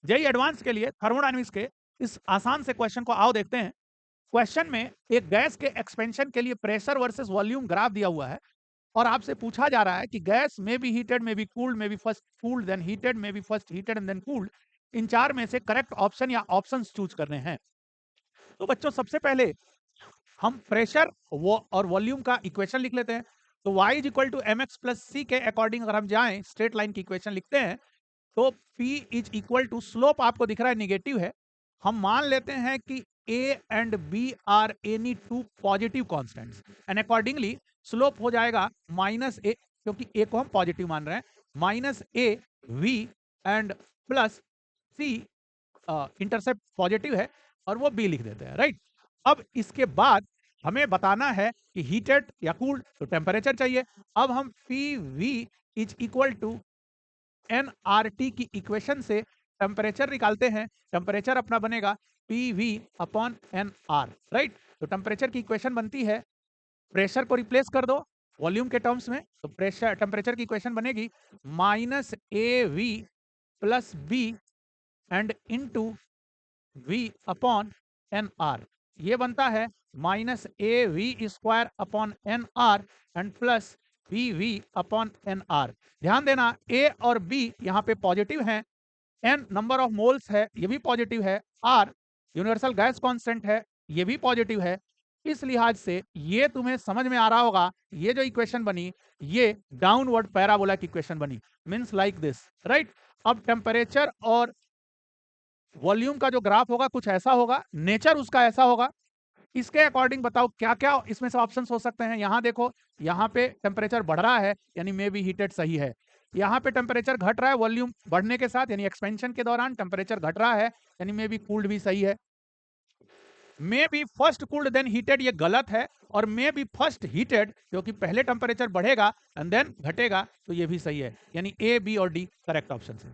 JEE advance के लिए thermodynamics के इस आसान से क्वेश्चन को आओ देखते हैं। क्वेश्चन में एक गैस के एक्सपेंशन के लिए प्रेशर वर्सेस वॉल्यूम ग्राफ दिया हुआ है और आपसे पूछा जा रहा है कि gas may be heated, may be cooled, may be first cooled then heated, may be first heated and then cooled. इन चार में से करेक्ट ऑप्शन या ऑप्शंस चूज करने हैं। तो बच्चों सबसे पहले हम प्रेशर वो और वॉल्यूम का इक्वेशन लिख लेते हैं। तो y is equal to M X plus C के अकॉर्डिंग अगर हम जाएं स्ट्रेट लाइन की इक्वेशन लिखते हैं तो P is equal to slope आपको दिख रहा है नेगेटिव है। हम मान लेते हैं कि A and B are any two positive constants and accordingly slope हो जाएगा माइनस ए, क्योंकि A को हम पॉजिटिव मान रहे हैं, minus A V and plus C, intercept positive है और वो B लिख देते हैं, राइट। अब इसके बाद हमें बताना है कि हीटेड या कूल्ड, तो टेम्परेचर चाहिए। अब हम P V is equal to N R T की इक्वेशन से टेम्परेचर निकालते हैं। टेम्परेचर अपना बनेगा P V upon N R, right. तो टेम्परेचर की इक्वेशन बनती है, प्रेशर को रिप्लेस कर दो वॉल्यूम के टर्म्स में, तो प्रेशर टेम्परेचर की इक्वेशन बनेगी minus A V plus B and into V upon N R. ये बनता है minus A V square upon N R and plus B V upon N R. ध्यान देना ए और बी यहाँ पे पॉजिटिव हैं, एन नंबर ऑफ मोल्स है ये भी पॉजिटिव है, आर यूनिवर्सल गैस कांस्टेंट है ये भी पॉजिटिव है। इस लिहाज से ये तुम्हें समझ में आ रहा होगा, ये जो इक्वेशन बनी ये डाउनवर्ड पैराबोला की इक्वेशन बनी, मींस लाइक दिस, राइट। अब टेम्परेचर और वॉल्यूम का जो ग्राफ होगा कुछ ऐसा होगा, नेचर उसका ऐसा होगा। इसके अकॉर्डिंग बताओ क्या क्या इसमें से ऑप्शंस हो सकते हैं। यहाँ देखो, यहाँ पे टेम्परेचर बढ़ रहा है यानी मे बी हीटेड सही है। यहाँ पे टेम्परेचर घट रहा है वॉल्यूम बढ़ने के साथ यानी एक्सपेंशन के दौरान टेम्परेचर घट रहा है यानी मे बी कूल्ड भी सही है। May be first cooled then heated ये गलत है, और मे बी फर्स्ट हीटेड क्योंकि पहले टेम्परेचर बढ़ेगा एंड देन घटेगा, तो ये भी सही है, यानी ए बी और डी करेक्ट ऑप्शन है।